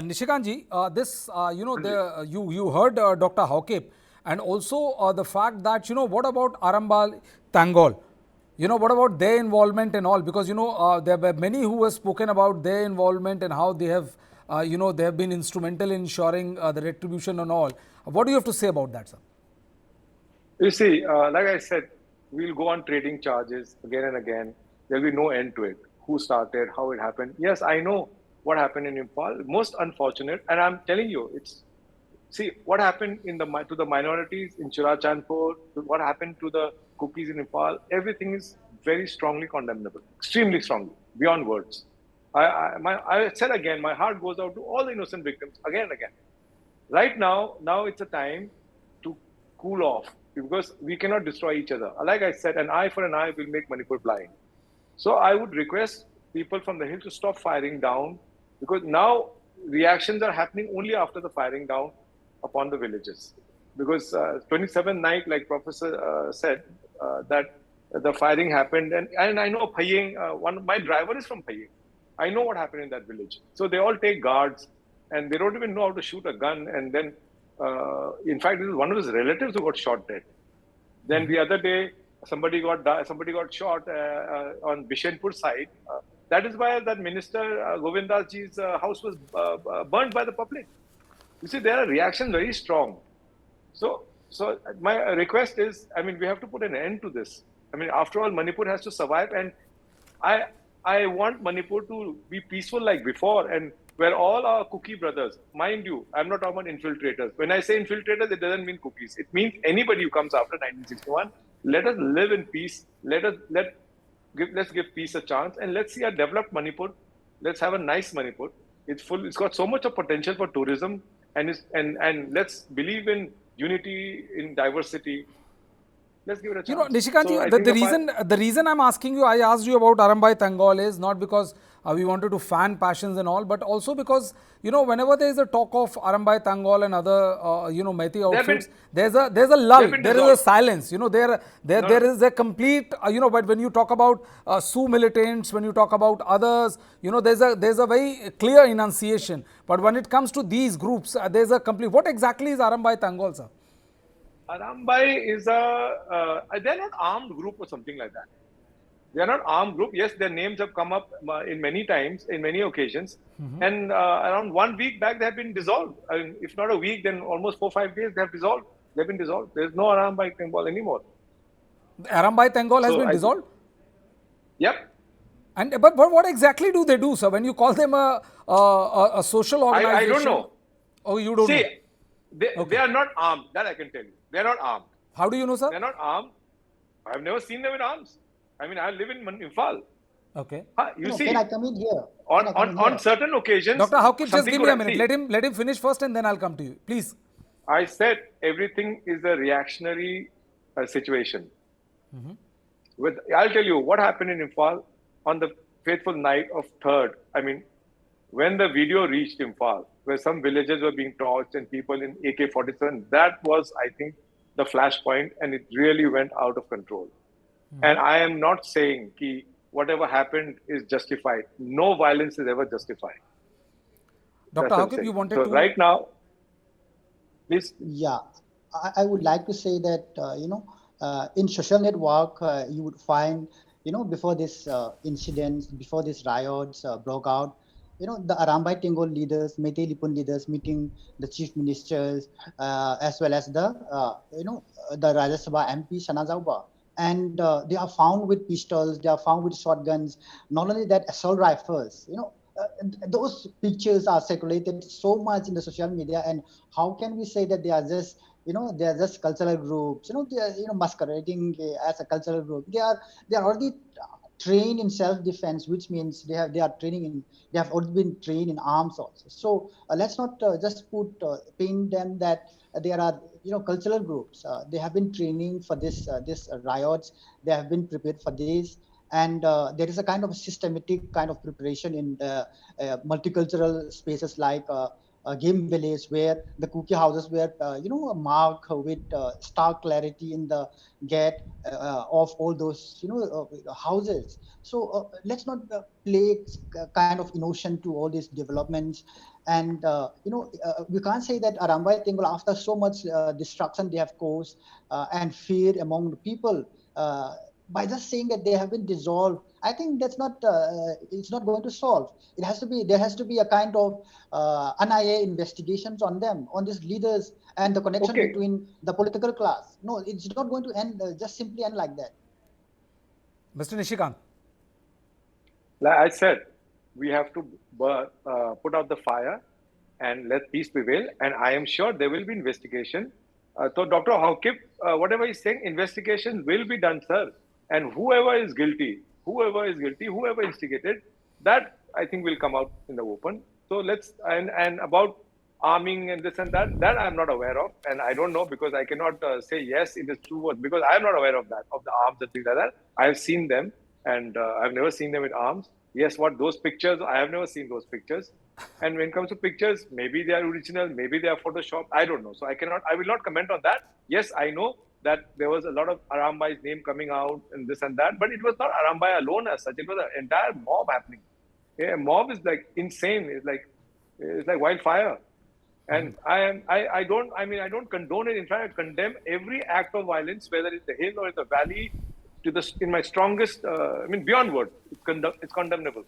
Nishikant this, you heard Dr. Haokip, and also the fact that, what about Arambai Tenggol? What about their involvement and all? Because, there were many who have spoken about their involvement and how they have, they have been instrumental in ensuring the retribution and all. What do you have to say about that, sir? You see, like I said, we'll go on trading charges again and again. There'll be no end to it. Who started, how it happened. Yes, I know what happened in Imphal. Most unfortunate. And I'm telling you, see, what happened to the minorities in Churachandpur, what happened to the cookies in Imphal, everything is very strongly condemnable, extremely strongly, beyond words. I said again, my heart goes out to all the innocent victims again and again. Right now it's a time to cool off because we cannot destroy each other. Like I said, an eye for an eye will make Manipur blind. So I would request people from the hill to stop firing down because now reactions are happening only after the firing down upon the villages. Because 27th night, like Professor said, that the firing happened. And I know Phayeng, my driver is from Phayeng. I know what happened in that village. So they all take guards and they don't even know how to shoot a gun. And then, in fact, it was one of his relatives who got shot dead. Then the other day, somebody got shot on Bishenpur side. That is why that minister Govindas ji's house was burnt by the public. You see, there are reactions very strong. So my request is, we have to put an end to this. After all, Manipur has to survive, and I want Manipur to be peaceful like before, and where all our cookie brothers, mind you, I'm not talking about infiltrators. When I say infiltrators, it doesn't mean cookies. It means anybody who comes after 1961. Let us live in peace. Let's give peace a chance, and let's see a developed Manipur. Let's have a nice Manipur. It's got so much of potential for tourism, and let's believe in unity, in diversity. Let's give it a chance. Nishikant, the reason I'm asking you, I asked you about Arambai Tenggol is not because we wanted to fan passions and all, but also because, whenever there is a talk of Arambai Tenggol and other, Meitei outfits, there's a lull, there is a silence, there is a complete, but when you talk about Sioux militants, when you talk about others, there's a very clear enunciation. But when it comes to these groups, there's a complete, what exactly is Arambai Tenggol, sir? Arambai is they're not armed group or something like that. They are not armed group. Yes, their names have come up in many times, in many occasions. And around 1 week back, they have been dissolved. If not a week, then almost 4 or 5 days, they have dissolved. They've been dissolved. There's no Arambai Tenggol anymore. Arambai Tenggol has been dissolved? Yep. But what exactly do they do, sir? When you call them a social organization? I don't know. Oh, you don't know? They are not armed. That I can tell you. They are not armed. How do you know, sir? They are not armed. I have never seen them in arms. I live in Imphal. Okay. See, can I come in here? On certain occasions. Dr. Haokip, just give me a minute. Let him finish first and then I'll come to you. Please. I said everything is a reactionary situation. I'll tell you what happened in Imphal on the fateful night of 3rd. When the video reached Imphal, where some villages were being torched and people in AK-47, that was, I think, the flashpoint, and it really went out of control. And I am not saying that whatever happened is justified. No violence is ever justified. Dr. Haokip, you wanted to... Right now, please. Yeah, I would like to say that, in social network, you would find, before this incident, before this riots broke out, the Arambai Tenggol leaders, Meitei Leepun leaders meeting the chief ministers, as well as the Rajya Sabha MP Shana Zauba. And they are found with pistols, they are found with shotguns, not only that, assault rifles. Those pictures are circulated so much in the social media, and how can we say that they are just, they are just cultural groups, they are, masquerading as a cultural group. They are already trained in self-defense, which means they have already been trained in arms also. So let's not just paint them that there are cultural groups. They have been training for this riots. They have been prepared for this, and there is a kind of systematic kind of preparation in the multicultural spaces like game village where the cookie houses were, marked with stark clarity in the gate of all those, houses. So let's not play kind of innocent to all these developments. And, we can't say that Arambai Tenggol, after so much destruction they have caused and fear among the people, by just saying that they have been dissolved, I think that's not, it's not going to solve. There has to be a kind of NIA investigations on them, on these leaders and the connection between the political class. No, it's not going to end, just simply end like that. Mr. Nishikant. Like I said, we have to put out the fire and let peace prevail. And I am sure there will be investigation. So Dr. Haokip, whatever he's saying, investigation will be done, sir. And whoever is guilty, whoever instigated, that I think will come out in the open. So and about arming and this and that I'm not aware of. And I don't know, because I cannot say yes, it is true, because I am not aware of that, of the arms and things like that. I have seen them, and I've never seen them with arms. Yes, those pictures, I have never seen those pictures. And when it comes to pictures, maybe they are original, maybe they are Photoshop, I don't know. So I will not comment on that. Yes, I know that there was a lot of Arambai's name coming out and this and that, but it was not Arambai alone as such. It was an entire mob happening. Yeah, mob is like insane. It's like wildfire. And I don't condone it. In fact, I condemn every act of violence, whether it's the hill or it's the valley, in my strongest, beyond words. It's condemnable.